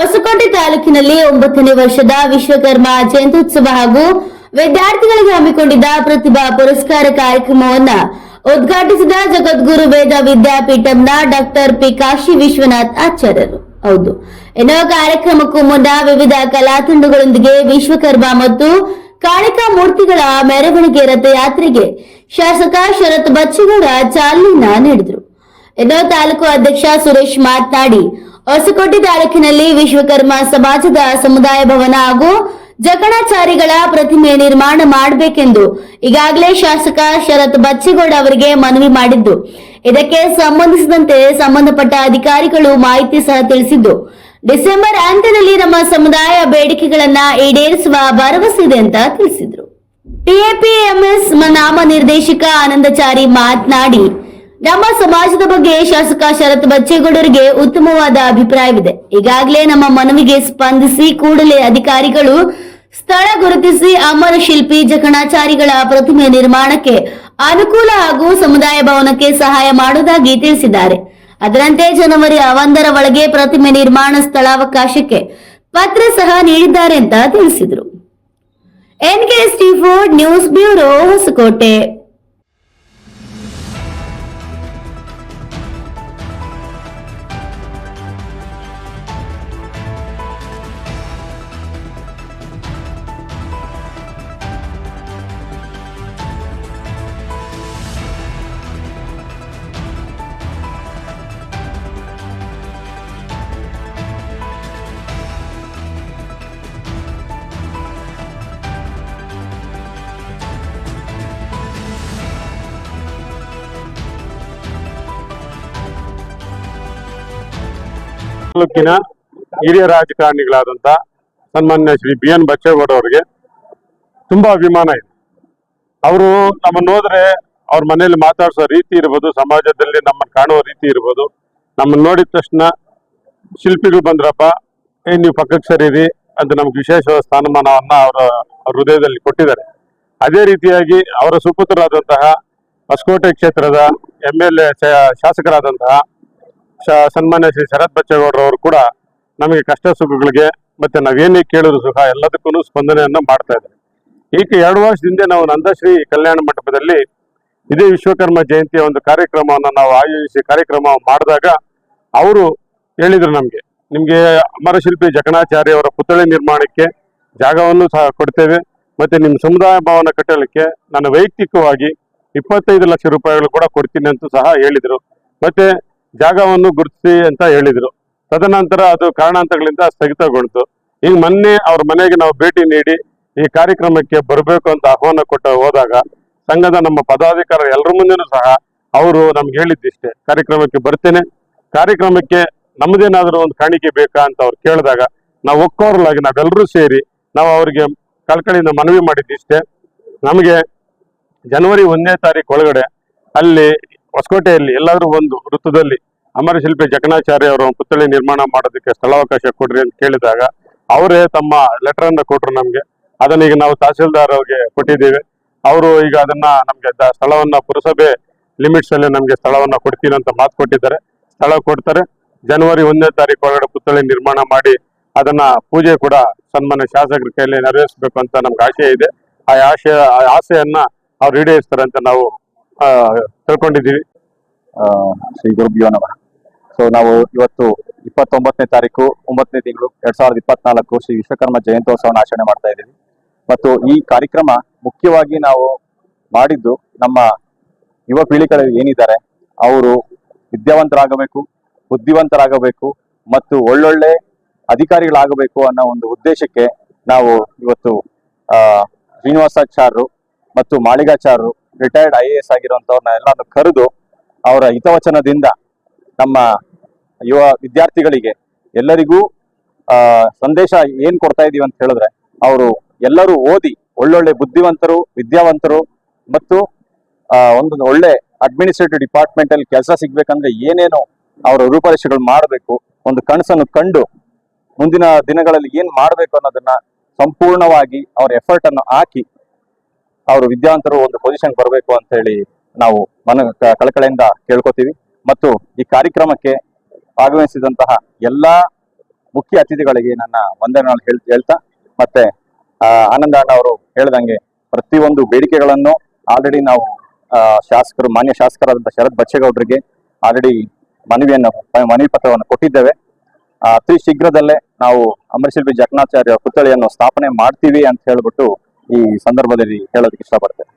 ಹೊಸಕೋಟೆ ತಾಲೂಕಿನಲ್ಲಿ 9ನೇ ವರ್ಷದ ವಿಶ್ವಕರ್ಮ ಜಯಂತ್ಯುತ್ಸವ ಹಾಗೂ ವಿದ್ಯಾರ್ಥಿಗಳಿಗೆ ಹಮ್ಮಿಕೊಂಡಿದ್ದ ಪ್ರತಿಭಾ ಪುರಸ್ಕಾರ ಕಾರ್ಯಕ್ರಮವನ್ನ ಉದ್ಘಾಟಿಸಿದ ಜಗದ್ಗುರು ವೇದ ವಿದ್ಯಾಪೀಠಂನ ಡಾಕ್ಟರ್ ಪಿ ಕಾಶಿ ವಿಶ್ವನಾಥ್ ಆಚಾರ್ಯರು. ಹೌದು, ಇನ್ನು ಕಾರ್ಯಕ್ರಮಕ್ಕೂ ಮುನ್ನ ವಿವಿಧ ಕಲಾ ತಂಡಗಳೊಂದಿಗೆ ವಿಶ್ವಕರ್ಮ ಮತ್ತು ಕಾಳಿಕಾ ಮೂರ್ತಿಗಳ ಮೆರವಣಿಗೆ ರಥಯಾತ್ರೆಗೆ ಶಾಸಕ ಶರತ್ ಬಚ್ಚೇಗೌಡ ಚಾಲನೆ ನೀಡಿದರು. ಇನ್ನು ತಾಲೂಕು ಅಧ್ಯಕ್ಷ ಸುರೇಶ್ ಮಾತನಾಡಿ, ಹೊಸಕೋಟೆ ತಾಲೂಕಿನಲ್ಲಿ ವಿಶ್ವಕರ್ಮ ಸಮಾಜದ ಸಮುದಾಯ ಭವನ ಹಾಗೂ ಜಕಣಾಚಾರಿಗಳ ಪ್ರತಿಮೆ ನಿರ್ಮಾಣ ಮಾಡಬೇಕೆಂದು ಈಗಾಗಲೇ ಶಾಸಕ ಶರತ್ ಬಚ್ಚೇಗೌಡ ಅವರಿಗೆ ಮನವಿ ಮಾಡಿದ್ದು, ಇದಕ್ಕೆ ಸಂಬಂಧಿಸಿದಂತೆ ಸಂಬಂಧಪಟ್ಟ ಅಧಿಕಾರಿಗಳು ಮಾಹಿತಿ ಸಹ ತಿಳಿಸಿದ್ದು, ಡಿಸೆಂಬರ್ ಅಂತ್ಯದಲ್ಲಿ ನಮ್ಮ ಸಮುದಾಯ ಬೇಡಿಕೆಗಳನ್ನ ಈಡೇರಿಸುವ ಭರವಸೆ ಇದೆ ಅಂತ ತಿಳಿಸಿದ್ರು. ಟಿಎಪಿಎಂಎಸ್ ನಾಮ ನಿರ್ದೇಶಕ ಆನಂದಚಾರಿ ಮಾತನಾಡಿ, ನಮ್ಮ ಸಮಾಜದ ಬಗ್ಗೆ ಶಾಸಕ ಶರತ್ ಬಚ್ಚೇಗೌಡರಿಗೆ ಉತ್ತಮವಾದ ಅಭಿಪ್ರಾಯವಿದೆ. ಈಗಾಗಲೇ ನಮ್ಮ ಮನವಿಗೆ ಸ್ಪಂದಿಸಿ ಕೂಡಲೇ ಅಧಿಕಾರಿಗಳು ಸ್ಥಳ ಗುರುತಿಸಿ ಅಮರ ಶಿಲ್ಪಿ ಜಕಣಾಚಾರಿಗಳ ಪ್ರತಿಮೆ ನಿರ್ಮಾಣಕ್ಕೆ ಅನುಕೂಲ ಹಾಗೂ ಸಮುದಾಯ ಭವನಕ್ಕೆ ಸಹಾಯ ಮಾಡುವುದಾಗಿ ತಿಳಿಸಿದ್ದಾರೆ. ಅದರಂತೆ ಜನವರಿ 1ರ ಒಳಗೆ ಪ್ರತಿಮೆ ನಿರ್ಮಾಣ ಸ್ಥಳಾವಕಾಶಕ್ಕೆ ಪತ್ರ ಸಹ ನೀಡಿದ್ದಾರೆ ಅಂತ ತಿಳಿಸಿದರು. NK news bureau, Hoskote. ತಾಲೂಕಿನ ಹಿರಿಯ ರಾಜಕಾರಣಿಗಳಾದಂಥ ಸನ್ಮಾನ್ಯ ಶ್ರೀ BN ಬಚ್ಚೇಗೌಡ ಅವರಿಗೆ ತುಂಬಾ ಅಭಿಮಾನ ಇದೆ. ಅವರು ನಮ್ಮನ್ನು ಹೋದ್ರೆ ಅವ್ರ ಮನೆಯಲ್ಲಿ ಮಾತಾಡಿಸೋ ರೀತಿ ಇರ್ಬೋದು, ಸಮಾಜದಲ್ಲಿ ನಮ್ಮನ್ನು ಕಾಣುವ ರೀತಿ ಇರ್ಬೋದು, ನಮ್ಮನ್ನು ನೋಡಿದ ತಕ್ಷಣ ಶಿಲ್ಪಿಗಳು ಬಂದ್ರಪ್ಪ ನೀವು ಪಕ್ಕಕ್ಕೆ ಸರಿರಿ ಅಂತ ನಮ್ಗೆ ವಿಶೇಷವಾದ ಸ್ಥಾನಮಾನವನ್ನ ಅವರ ಹೃದಯದಲ್ಲಿ ಕೊಟ್ಟಿದ್ದಾರೆ. ಅದೇ ರೀತಿಯಾಗಿ ಅವರ ಸುಪುತ್ರರಾದಂತಹ ಹೊಸಕೋಟೆ ಕ್ಷೇತ್ರದ MLA ಶಾಸಕರಾದಂತಹ ಸನ್ಮಾನ್ಯ ಶ್ರೀ ಶರತ್ ಬಚ್ಚೇಗೌಡರವರು ಕೂಡ ನಮಗೆ ಕಷ್ಟ ಸುಖಗಳಿಗೆ ಮತ್ತೆ ನಾವೇನೇ ಕೇಳಿದ್ರು ಸುಖ ಎಲ್ಲದಕ್ಕೂ ಸ್ಪಂದನೆಯನ್ನು ಮಾಡ್ತಾ ಇದ್ದಾರೆ. ಈಗ 2 ವರ್ಷದಿಂದ ನಾವು ನಂದಶ್ರೀ ಕಲ್ಯಾಣ ಮಂಟಪದಲ್ಲಿ ಇದೇ ವಿಶ್ವಕರ್ಮ ಜಯಂತಿಯ ಒಂದು ಕಾರ್ಯಕ್ರಮವನ್ನು ನಾವು ಆಯೋಜಿಸಿ ಕಾರ್ಯಕ್ರಮ ಮಾಡಿದಾಗ ಅವರು ಹೇಳಿದ್ರು, ನಿಮ್ಗೆ ಅಮರಶಿಲ್ಪಿ ಜಕಣಾಚಾರ್ಯ ಅವರ ಪುತ್ಥಳಿ ನಿರ್ಮಾಣಕ್ಕೆ ಜಾಗವನ್ನು ಸಹ ಕೊಡ್ತೇವೆ, ಮತ್ತೆ ನಿಮ್ಮ ಸಮುದಾಯ ಭವನ ಕಟ್ಟಲಿಕ್ಕೆ ನಾನು ವೈಯಕ್ತಿಕವಾಗಿ 25 ಲಕ್ಷ ರೂಪಾಯಿಗಳು ಕೂಡ ಕೊಡ್ತೀನಿ ಅಂತ ಸಹ ಹೇಳಿದರು. ಮತ್ತೆ ಜಾಗವನ್ನು ಗುರುತಿಸಿ ಅಂತ ಹೇಳಿದ್ರು. ತದನಂತರ ಅದು ಕಾರಣಾಂತರಗಳಿಂದ ಸ್ಥಗಿತಗೊಂಡಿತು. ಈಗ ಮೊನ್ನೆ ಅವ್ರ ಮನೆಗೆ ನಾವು ಭೇಟಿ ನೀಡಿ ಈ ಕಾರ್ಯಕ್ರಮಕ್ಕೆ ಬರಬೇಕು ಅಂತ ಆಹ್ವಾನ ಕೊಟ್ಟು ಹೋದಾಗ ಸಂಘದ ನಮ್ಮ ಪದಾಧಿಕಾರಿ ಎಲ್ಲರ ಮುಂದೆನೂ ಸಹ ಅವರು ನಮ್ಗೆ ಹೇಳಿದ್ದಿಷ್ಟೇ, ಕಾರ್ಯಕ್ರಮಕ್ಕೆ ಬರ್ತೇನೆ, ಕಾರ್ಯಕ್ರಮಕ್ಕೆ ನಮ್ಮದೇನಾದ್ರೂ ಒಂದು ಕಾಣಿಕೆ ಬೇಕಾ ಅಂತ ಅವ್ರು ಕೇಳಿದಾಗ ನಾವು ಒಕ್ಕೋರಲಾಗಿ ನಾವೆಲ್ಲರೂ ಸೇರಿ ನಾವು ಅವರಿಗೆ ಕಳ್ಕಳಿಯಿಂದ ಮನವಿ ಮಾಡಿದ್ದಿಷ್ಟೇ, ನಮಗೆ ಜನವರಿ 1ನೇ ತಾರೀಕು ಒಳಗಡೆ ಅಲ್ಲಿ ಹೊಸಕೋಟೆಯಲ್ಲಿ ಎಲ್ಲಾದ್ರೂ ಒಂದು ವೃತ್ತದಲ್ಲಿ ಅಮರಶಿಲ್ಪಿ ಜಕಣಾಚಾರ್ಯ ಅವರ ಪುತ್ಥಳಿ ನಿರ್ಮಾಣ ಮಾಡೋದಕ್ಕೆ ಸ್ಥಳಾವಕಾಶ ಕೊಡ್ರಿ ಅಂತ ಕೇಳಿದಾಗ ಅವರೇ ತಮ್ಮ ಲೆಟರ್ ಅನ್ನ ಕೊಟ್ರು ನಮ್ಗೆ. ಅದನ್ನ ಈಗ ನಾವು ತಹಸೀಲ್ದಾರ್ ಅವ್ರಿಗೆ ಕೊಟ್ಟಿದ್ದೇವೆ. ಅವರು ಈಗ ಅದನ್ನ ನಮ್ಗೆ ಸ್ಥಳವನ್ನ ಪುರಸಭೆ ಲಿಮಿಟ್ಸ್ ಅಲ್ಲಿ ನಮ್ಗೆ ಸ್ಥಳವನ್ನ ಕೊಡ್ತೀನಿ ಅಂತ ಮಾತು ಕೊಟ್ಟಿದ್ದಾರೆ. ಸ್ಥಳ ಕೊಡ್ತಾರೆ. ಜನವರಿ 1ನೇ ತಾರೀಕು ಒಳಗಡೆ ಪುತ್ಥಳಿ ನಿರ್ಮಾಣ ಮಾಡಿ ಅದನ್ನ ಪೂಜೆ ಕೂಡ ಸನ್ಮಾನ್ಯ ಶಾಸಕರ ಕೈಯಲ್ಲಿ ನೆರವೇರಿಸಬೇಕು ಅಂತ ನಮ್ಗೆ ಆಶಯ ಇದೆ. ಆ ಆಸೆಯನ್ನ ಅವ್ರು ಈಡೇರಿಸ್ತಾರೆ ಅಂತ ನಾವು ತಿಳ್ಕೊಂಡಿದ್ದೀವಿ. ಶ್ರೀ ಗುರುಭ್ಯೋ ನಮಃ. ನಾವು ಇವತ್ತು 29ನೇ ತಾರೀಕು 9ನೇ ತಿಂಗಳು 2024 ಶ್ರೀ ವಿಶ್ವಕರ್ಮ ಜಯಂತ್ಯೋತ್ಸವನ ಆಚರಣೆ ಮಾಡ್ತಾ ಇದ್ದೀವಿ. ಮತ್ತು ಈ ಕಾರ್ಯಕ್ರಮ ಮುಖ್ಯವಾಗಿ ನಾವು ಮಾಡಿದ್ದು ನಮ್ಮ ಯುವ ಪೀಳಿಗೆಗಳು ಏನಿದ್ದಾರೆ ಅವರು ವಿದ್ಯಾವಂತರಾಗಬೇಕು, ಬುದ್ಧಿವಂತರಾಗಬೇಕು ಮತ್ತು ಒಳ್ಳೊಳ್ಳೆ ಅಧಿಕಾರಿಗಳಾಗಬೇಕು ಅನ್ನೋ ಒಂದು ಉದ್ದೇಶಕ್ಕೆ ನಾವು ಇವತ್ತು ಶ್ರೀನಿವಾಸಾಚಾರ್ಯರು ಮತ್ತು ಮಾಳಿಗಾಚಾರ್ಯರು ರಿಟೈರ್ಡ್ IAS ಆಗಿರುವಂತವ್ರನ್ನ ಎಲ್ಲಾನು ಕರೆದು ಅವರ ಹಿತವಚನದಿಂದ ನಮ್ಮ ಯುವ ವಿದ್ಯಾರ್ಥಿಗಳಿಗೆ ಎಲ್ಲರಿಗೂ ಸಂದೇಶ ಏನ್ ಕೊಡ್ತಾ ಇದೀವಿ ಅಂತ ಹೇಳಿದ್ರೆ, ಅವರು ಎಲ್ಲರೂ ಓದಿ ಒಳ್ಳೊಳ್ಳೆ ಬುದ್ಧಿವಂತರು, ವಿದ್ಯಾವಂತರು ಮತ್ತು ಒಂದು ಒಳ್ಳೆ ಅಡ್ಮಿನಿಸ್ಟ್ರೇಟಿವ್ ಡಿಪಾರ್ಟ್ಮೆಂಟ್ ಅಲ್ಲಿ ಕೆಲಸ ಸಿಗ್ಬೇಕಂದ್ರೆ ಏನೇನೋ ಅವರ ರೂಪರೇಷೆಗಳು ಮಾಡಬೇಕು, ಒಂದು ಕನಸನ್ನು ಕಂಡು ಮುಂದಿನ ದಿನಗಳಲ್ಲಿ ಏನ್ ಮಾಡಬೇಕು ಅನ್ನೋದನ್ನ ಸಂಪೂರ್ಣವಾಗಿ ಅವ್ರ ಎಫರ್ಟ್ ಅನ್ನು ಹಾಕಿ ಅವರು ವಿದ್ಯಾವಂತರು ಒಂದು ಪೊಸಿಷನ್ ಬರಬೇಕು ಅಂತ ಹೇಳಿ ನಾವು ಕಳಕಳಿಯಿಂದ ಕೇಳ್ಕೊತೀವಿ. ಮತ್ತು ಈ ಕಾರ್ಯಕ್ರಮಕ್ಕೆ ಆಗಮಿಸಿದಂತಹ ಎಲ್ಲಾ ಮುಖ್ಯ ಅತಿಥಿಗಳಿಗೆ ನನ್ನ ವಂದನೆಗಳನ್ನು ಹೇಳ್ತಾ ಮತ್ತೆ ಆನಂದ ಅಣ್ಣ ಅವರು ಹೇಳ್ದಂಗೆ ಪ್ರತಿಯೊಂದು ಬೇಡಿಕೆಗಳನ್ನು ಆಲ್ರೆಡಿ ನಾವು ಶಾಸಕರು ಮಾನ್ಯ ಶಾಸಕರಾದಂತಹ ಶರತ್ ಬಚ್ಚೇಗೌಡರಿಗೆ ಆಲ್ರೆಡಿ ಮನವಿ ಪತ್ರವನ್ನು ಕೊಟ್ಟಿದ್ದೇವೆ. ಅತಿ ಶೀಘ್ರದಲ್ಲೇ ನಾವು ಅಮರಶಿಲ್ಪಿ ಜಕಣಾಚಾರ್ಯ ಪುತ್ಥಳಿಯನ್ನು ಸ್ಥಾಪನೆ ಮಾಡ್ತೀವಿ ಅಂತ ಹೇಳ್ಬಿಟ್ಟು ಈ ಸಂದರ್ಭದಲ್ಲಿ ಹೇಳೋದಕ್ಕೆ ಇಷ್ಟಪಡ್ತೇವೆ.